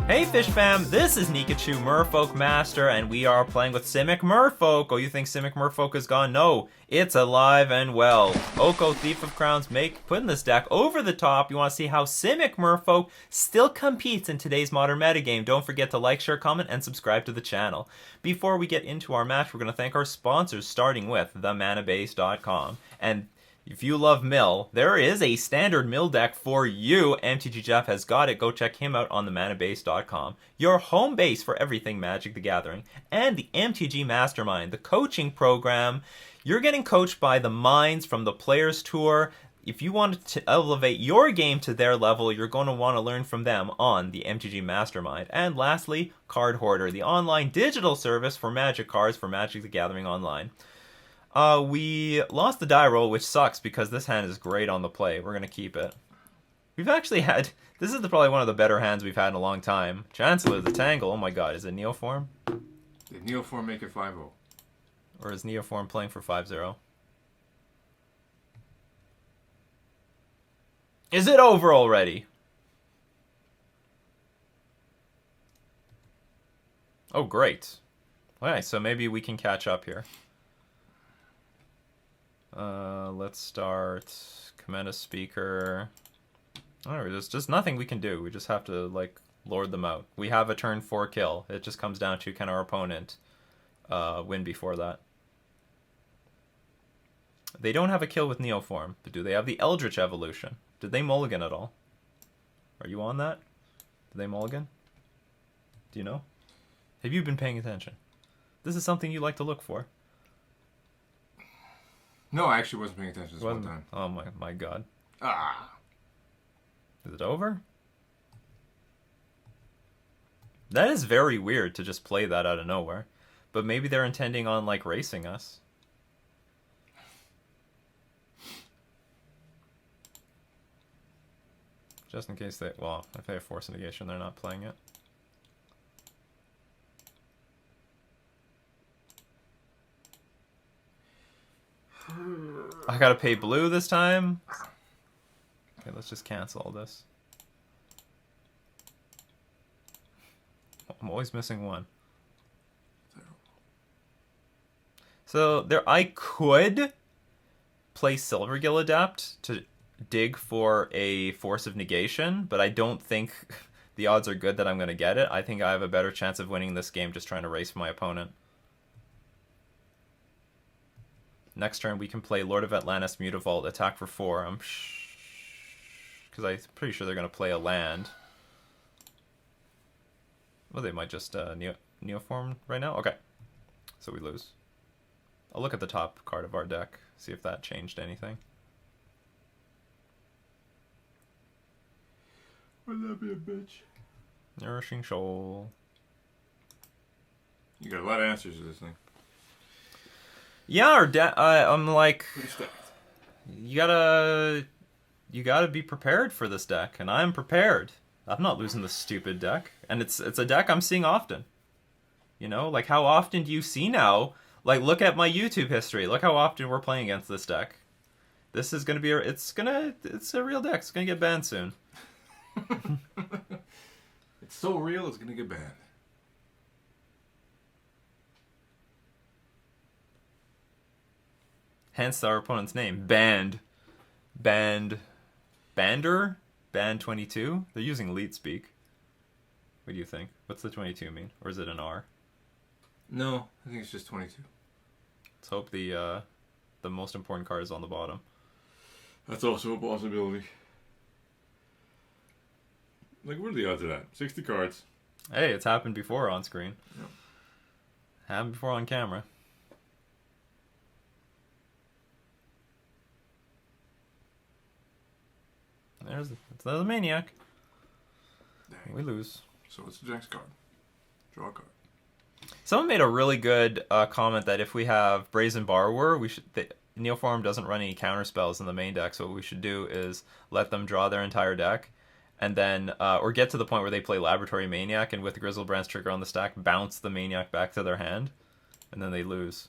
Hey Fish Fam, this is Nikachu, Merfolk Master, and we are playing with Simic Merfolk. Oh, you think Simic Merfolk is gone? No, it's alive and well. Oko, Thief of Crowns, putting this deck over the top. You want to see how Simic Merfolk still competes in today's modern metagame. Don't forget to like, share, comment, and subscribe to the channel. Before we get into our match, we're going to thank our sponsors, starting with themanabase.com. And if you love Mill, there is a standard Mill deck for you. MTG Jeff has got it. Go check him out on themanabase.com. Your home base for everything Magic the Gathering. And the MTG Mastermind, the coaching program. You're getting coached by the minds from the Players Tour. If you want to elevate your game to their level, you're going to want to learn from them on the MTG Mastermind. And lastly, Card Hoarder, the online digital service for Magic cards for Magic the Gathering Online. We lost the die roll, which sucks because this hand is great on the play. We're going to keep it. We've actually had... This is probably one of the better hands we've had in a long time. Chancellor, the Tangle. Oh my god, is it Neoform? Did Neoform make it 5-0? Or is Neoform playing for 5-0? Is it over already? Oh, great. Alright, so maybe we can catch up here. Let's start. Command a speaker. Alright, there's just nothing we can do. We just have to, like, lord them out. We have a turn 4 kill. It just comes down to, can our opponent win before that? They don't have a kill with Neoform, but do they have the Eldritch Evolution? Did they mulligan at all? Are you on that? Did they mulligan? Do you know? Have you been paying attention? This is something you like to look for. No, I actually wasn't paying attention this one time. Oh my god. Ah. Is it over? That is very weird to just play that out of nowhere. But maybe they're intending on, like, racing us. Just in case they... Well, if they have Force Negation, they're not playing it. I gotta pay blue this time? Okay, let's just cancel all this. I'm always missing one. So, I could play Silvergill Adapt to dig for a Force of Negation, but I don't think the odds are good that I'm gonna get it. I think I have a better chance of winning this game just trying to race my opponent. Next turn, we can play Lord of Atlantis, Mutavault, attack for 4. Because I'm pretty sure they're going to play a land. Well, they might just Neoform right now. Okay. So we lose. I'll look at the top card of our deck, see if that changed anything. Would that be a bitch? Nourishing Shoal. You got a lot of answers to this thing. Yeah, I'm like, you gotta be prepared for this deck, and I'm prepared. I'm not losing this stupid deck, and it's a deck I'm seeing often. You know, like, how often do you see now? Like, look at my YouTube history. Look how often we're playing against this deck. This is gonna be it's a real deck. It's gonna get banned soon. It's so real, it's gonna get banned. Hence our opponent's name. Band. Bander? Band 22? They're using leet speak. What do you think? What's the 22 mean? Or is it an R? No, I think it's just 22. Let's hope the most important card is on the bottom. That's also a possibility. Like, what are the odds of that? 60 cards. Hey, it's happened before on screen. Yep. Happened before on camera. There's the Maniac. Dang. We lose. So it's the next card. Draw a card. Someone made a really good comment that if we have Brazen Borrower, Neoform doesn't run any counter spells in the main deck, so what we should do is let them draw their entire deck, and then, or get to the point where they play Laboratory Maniac, and with the Grizzlebrand's trigger on the stack, bounce the Maniac back to their hand, and then they lose.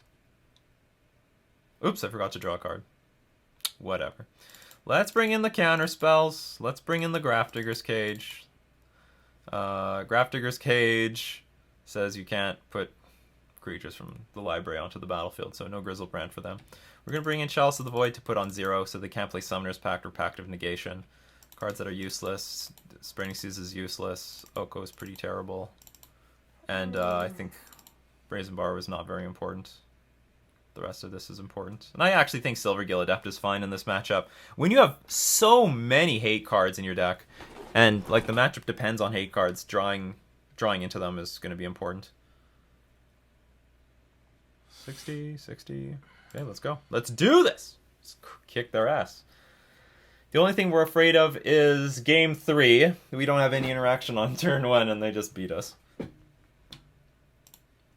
Oops, I forgot to draw a card. Whatever. Let's bring in the counter spells. Let's bring in the Grafdigger's Cage. Grafdigger's Cage says you can't put creatures from the library onto the battlefield, so no Grizzlebrand for them. We're going to bring in Chalice of the Void to put on 0, so they can't play Summoner's Pact or Pact of Negation. Cards that are useless. Spreading Seas is useless. Oko is pretty terrible. And I think Brazen Bar was not very important. The rest of this is important. And I actually think Silvergill Adept is fine in this matchup. When you have so many hate cards in your deck, and like the matchup depends on hate cards, drawing into them is going to be important. 60. Okay, let's go. Let's do this! Let's kick their ass. The only thing we're afraid of is game 3. We don't have any interaction on turn 1, and they just beat us.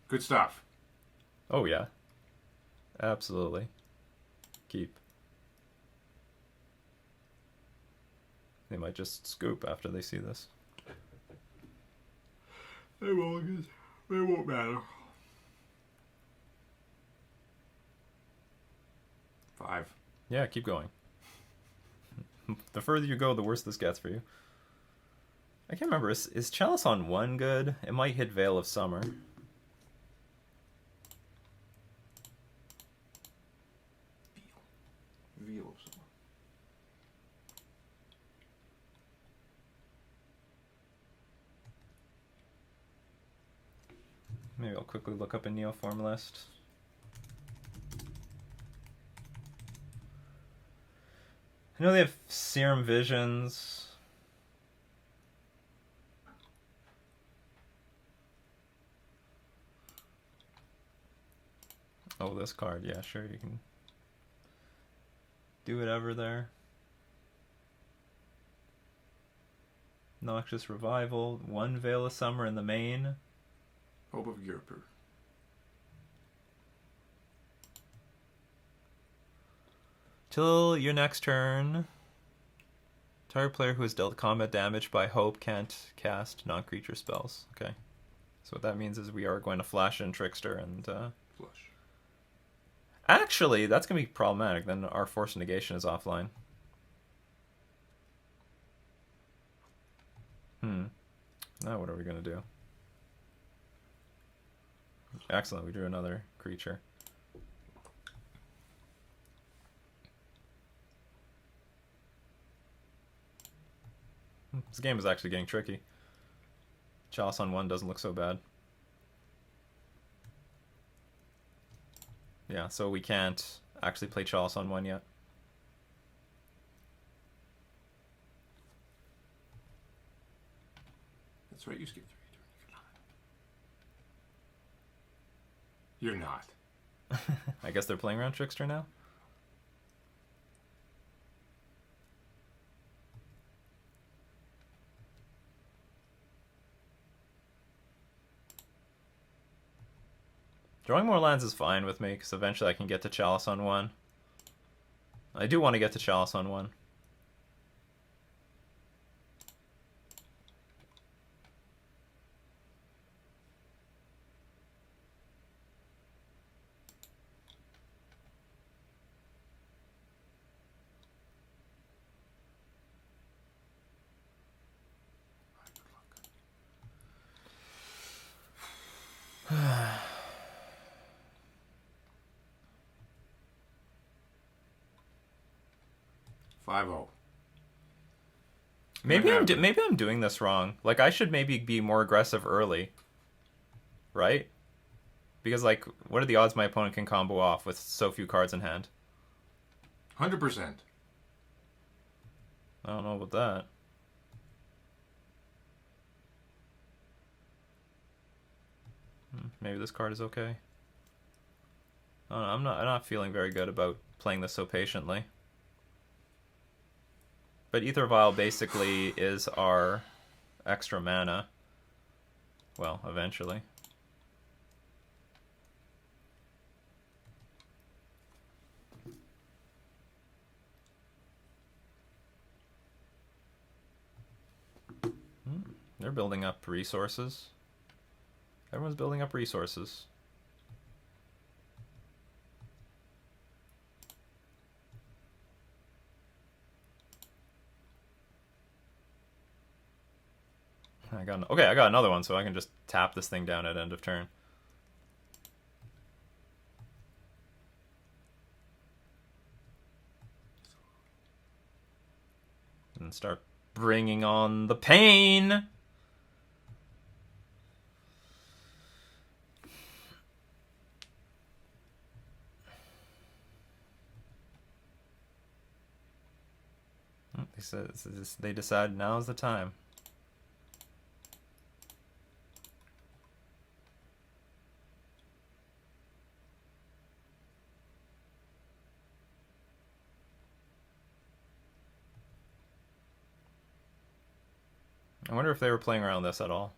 Good stuff. Oh, yeah. Absolutely. Keep. They might just scoop after they see this. They won't. It won't matter. 5. Yeah, keep going. The further you go, the worse this gets for you. I can't remember. Is Chalice on 1 good? It might hit Veil of Summer. Veil of Summer. Maybe I'll quickly look up a Neoform list. I know they have Serum Visions. Oh, this card. Yeah, sure, you can do whatever there. Noxious Revival, 1 Veil of Summer in the main. Hope of Europe. Till your next turn, target player who has dealt combat damage by Hope can't cast non-creature spells. Okay. So what that means is we are going to flash in Trickster and... Flush. Actually, that's going to be problematic. Then our Force Negation is offline. Now what are we going to do? Excellent, we drew another creature. This game is actually getting tricky. Chalice on 1 doesn't look so bad. Yeah, so we can't actually play Chalice on 1 yet. That's right, you skipped 3 turns. You're not. I guess they're playing around Trickster now? Drawing more lands is fine with me, because eventually I can get to Chalice on 1. I do want to get to Chalice on 1. Maybe I'm doing this wrong. Like, I should maybe be more aggressive early. Right? Because, like, what are the odds my opponent can combo off with so few cards in hand? 100%. I don't know about that. Maybe this card is okay. I don't know, I'm not feeling very good about playing this so patiently. But Ether Vial basically is our extra mana. Well, eventually. They're building up resources. Everyone's building up resources. I got another one, so I can just tap this thing down at end of turn. And start bringing on the pain. They decide now's the time. I wonder if they were playing around this at all.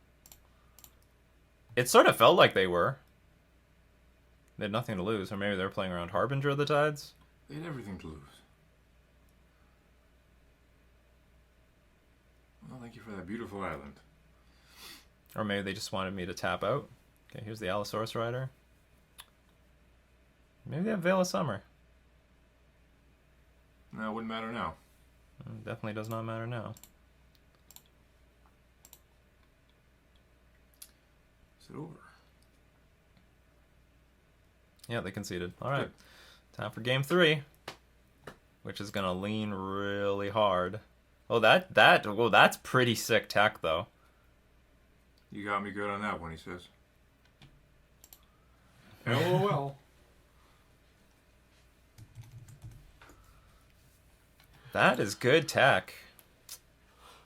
It sort of felt like they were. They had nothing to lose, or maybe they were playing around Harbinger of the Tides. They had everything to lose. Well, thank you for that beautiful island. Or maybe they just wanted me to tap out. Okay, here's the Allosaurus Rider. Maybe they have Veil of Summer. No, it wouldn't matter now. Definitely does not matter now. Is it over? Yeah, they conceded. All right. Good. Time for game 3, which is going to lean really hard. Oh, that's pretty sick tech, though. You got me good on that one, he says. LOL. That is good tech.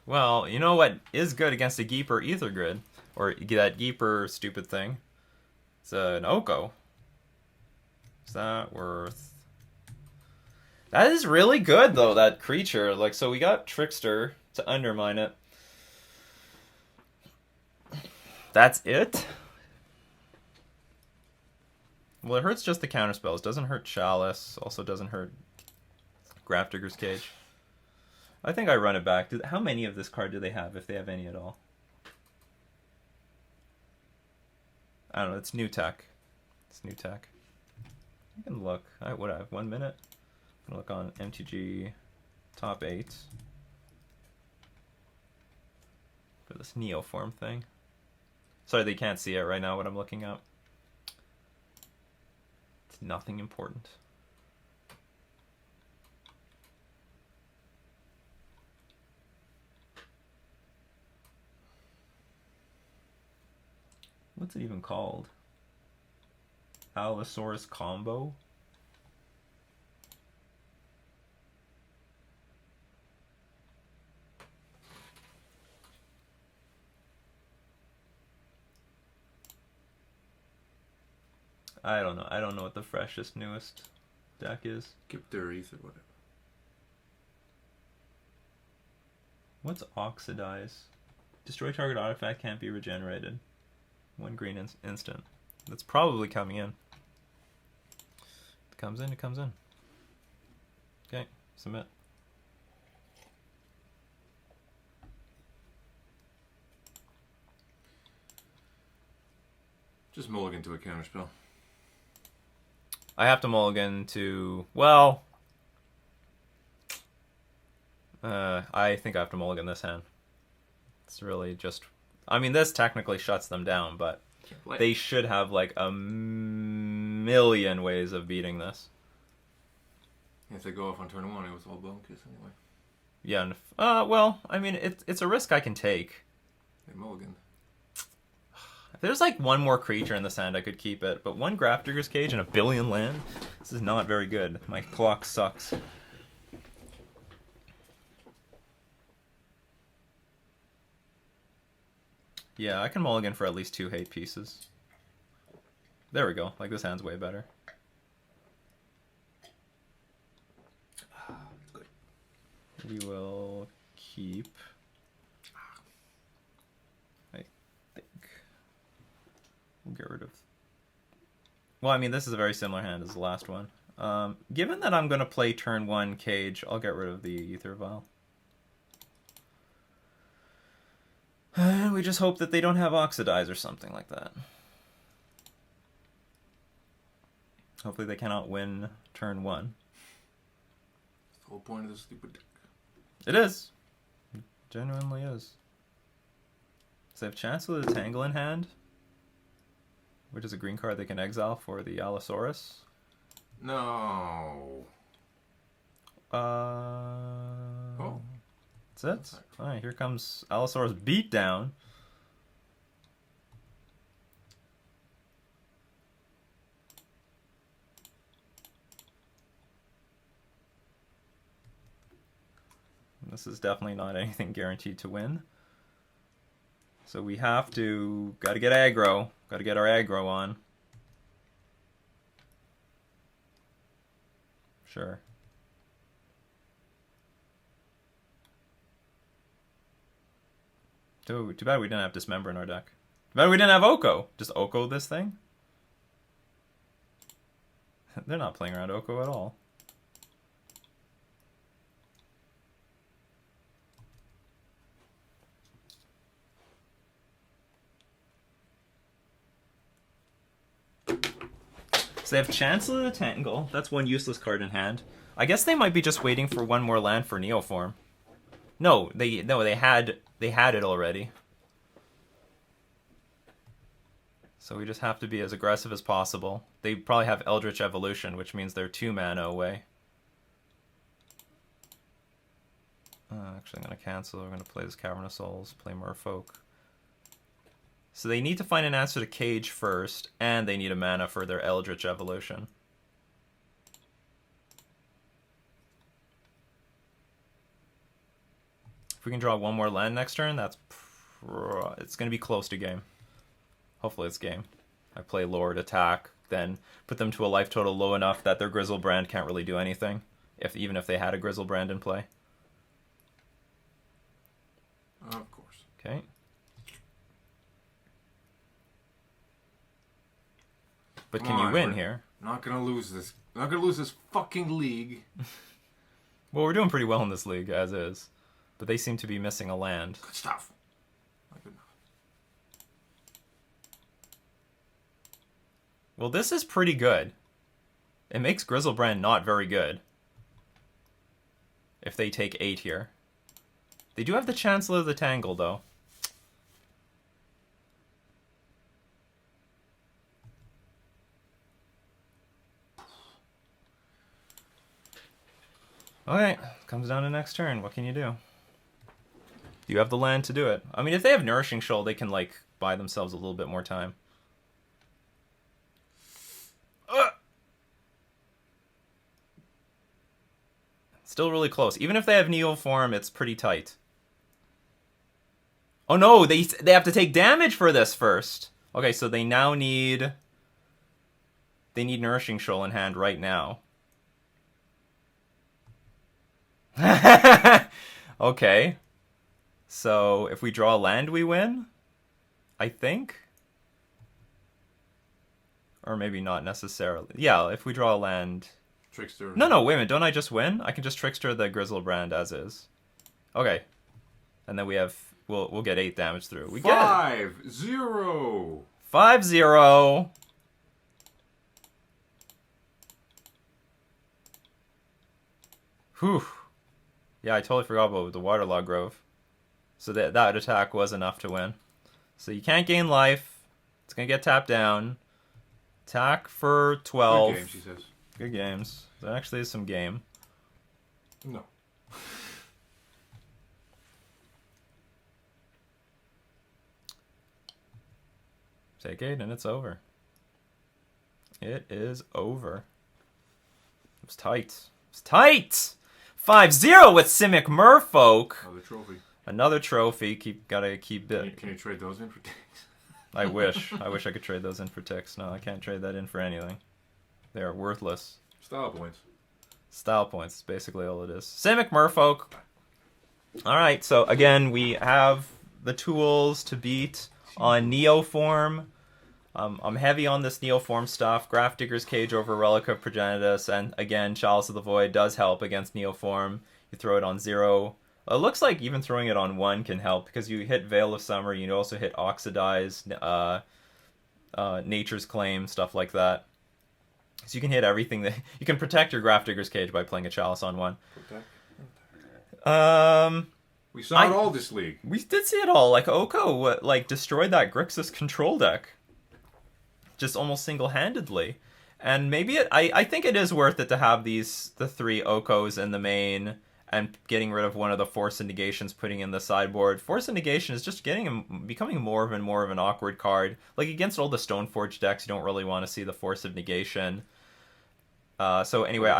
Well, you know what is good against a Geeper Ether Grid? Or that Geeper stupid thing? It's an Oko. Is that worth... That is really good, though, that creature. Like, so we got Trickster to undermine it. That's it? Well, it hurts just the counterspells. Doesn't hurt Chalice. Also doesn't hurt Grafdigger's Cage. I think I run it back. How many of this card do they have, if they have any at all? I don't know. It's new tech. It's new tech. I can look. I have 1 minute. I'm gonna look on MTG top 8 for this Neoform thing. Sorry, they can't see it right now. What I'm looking up. It's nothing important. What's it even called? Allosaurus combo? I don't know. I don't know what the freshest, newest deck is. Skip their ether, whatever. What's Oxidize? Destroy target artifact, can't be regenerated. 1 green instant. That's probably coming in. It comes in, it comes in. Okay, submit. Just mulligan to a counterspell. I have to mulligan to... Well... I think I have to mulligan this hand. It's really just... I mean, this technically shuts them down, but they should have like a million ways of beating this. If they go off on turn 1, it was all bone kiss anyway. Yeah, and well, I mean, it's a risk I can take. They mulligan. If there's like one more creature in this hand, I could keep it, but 1 Grafdigger's Cage and a billion land? This is not very good. My clock sucks. Yeah, I can mulligan for at least 2 hate pieces. There we go. Like, this hand's way better. Good. We will keep... I think... We'll get rid of... Well, I mean, this is a very similar hand as the last one. Given that I'm going to play turn 1 Cage, I'll get rid of the Ether Vial. We just hope that they don't have Oxidize or something like that. Hopefully they cannot win turn 1. That's the whole point of this stupid deck. It is. It genuinely is. So they have Chancellor of the Tangle in hand, which is a green card they can exile for the Allosaurus. No. Oh. That's it? Alright, here comes Allosaurus Beatdown. This is definitely not anything guaranteed to win. So we have to... Gotta get aggro. Gotta get our aggro on. Sure. Too bad we didn't have Dismember in our deck. Too bad we didn't have Oko. Just Oko this thing? They're not playing around Oko at all. So they have Chancellor of the Tangle. That's one useless card in hand. I guess they might be just waiting for one more land for Neoform. No, they had it already. So we just have to be as aggressive as possible. They probably have Eldritch Evolution, which means they're 2 mana away. Actually, I'm going to cancel. We're going to play this Cavern of Souls, play Merfolk. So they need to find an answer to Cage first, and they need a mana for their Eldritch Evolution. If we can draw one more land next turn, it's going to be close to game. Hopefully it's game. I play Lord, attack, then put them to a life total low enough that their Grizzlebrand can't really do anything, even if they had a Grizzlebrand in play. Of course. Okay. But can you win here? Not gonna lose this. Not gonna lose this fucking league. Well, we're doing pretty well in this league, as is. But they seem to be missing a land. Good stuff. Not good enough. Well, this is pretty good. It makes Grizzlebrand not very good. If they take 8 here. They do have the Chancellor of the Tangle, though. Okay, comes down to next turn. What can you do? You have the land to do it. I mean, if they have Nourishing Shoal, they can, like, buy themselves a little bit more time. Still really close. Even if they have Neoform, it's pretty tight. Oh no, they have to take damage for this first. Okay, so they now need... They need Nourishing Shoal in hand right now. Okay. So, if we draw land, we win? I think? Or maybe not necessarily. Yeah, if we draw a land... Trickster. No, wait a minute. Don't I just win? I can just Trickster the Grizzlebrand as is. Okay. And then we have... We'll get 8 damage through. We get it. 5-0. 5-0. Whew. Yeah, I totally forgot about the Waterlog Grove. So that attack was enough to win. So you can't gain life. It's going to get tapped down. Attack for 12. Good games, he says. Good games. There actually is some game. No. Take 8 and it's over. It is over. It was tight. It was tight! 5-0 with Simic Merfolk. Another trophy. Another trophy. Gotta keep it. Can you trade those in for ticks? I wish. I wish I could trade those in for ticks. No, I can't trade that in for anything. They are worthless. Style points. Style points is basically all it is. Simic Merfolk. Alright, so again, we have the tools to beat on Neoform. I'm heavy on this Neoform stuff. Grafdigger's Cage over Relic of Progenitus, and again, Chalice of the Void does help against Neoform. You throw it on 0. It looks like even throwing it on 1 can help, because you hit Veil of Summer, you also hit Oxidize, Nature's Claim, stuff like that. So you can hit everything that... You can protect your Grafdigger's Cage by playing a Chalice on 1. Protect. We saw it all this league. We did see it all. Like, Oko, like, destroyed that Grixis control deck. Just almost single-handedly. And maybe I think it is worth it to have the 3 Okos in the main and getting rid of one of the Force of Negations, putting in the sideboard. Force of Negation is just becoming more and more of an awkward card. Like, against all the Stoneforge decks, you don't really want to see the Force of Negation. So anyway,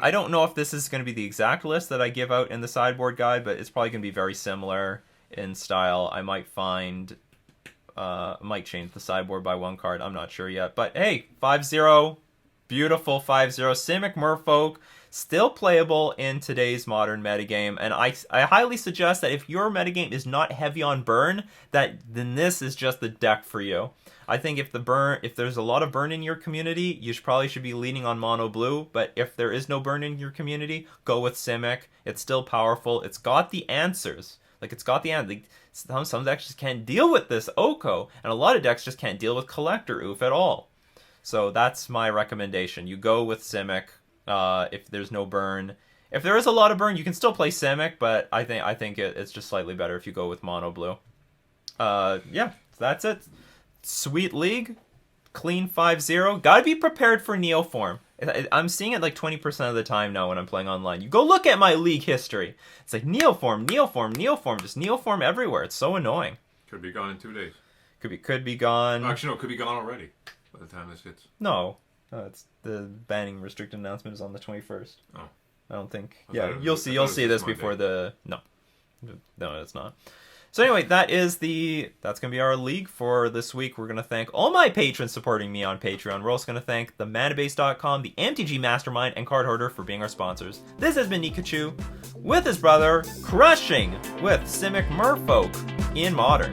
I don't know if this is going to be the exact list that I give out in the sideboard guide, but it's probably going to be very similar in style. I might change the sideboard by 1 card. I'm not sure yet. But hey, 5-0. Beautiful 5-0. Simic Merfolk. Still playable in today's modern metagame. And I highly suggest that if your metagame is not heavy on burn, then this is just the deck for you. I think if there's a lot of burn in your community, you probably should be leaning on mono blue. But if there is no burn in your community, go with Simic. It's still powerful. It's got the answers. Like, it's got the answer. Some decks just can't deal with this Oko, and a lot of decks just can't deal with Collector Oof at all. So that's my recommendation. You go with Simic if there's no burn. If there is a lot of burn, you can still play Simic, but I think it's just slightly better if you go with mono blue. Yeah, that's it. Sweet league, clean 5-0. Gotta be prepared for Neoform. I'm seeing it like 20% of the time now when I'm playing online. You go look at my league history. It's like Neoform, Neoform, Neoform. Just Neoform everywhere. It's so annoying. Could be gone in 2 days. Could be gone. Actually, no, could be gone already by the time this hits. No, it's the banning restricted announcement is on the 21st. Oh. I don't think. Yeah, You'll see this before the... No, it's not. So anyway, that's going to be our league for this week. We're going to thank all my patrons supporting me on Patreon. We're also going to thank the manabase.com, the MTG Mastermind, and Card Hoarder for being our sponsors. This has been Nikachu with his brother, crushing with Simic Merfolk in Modern.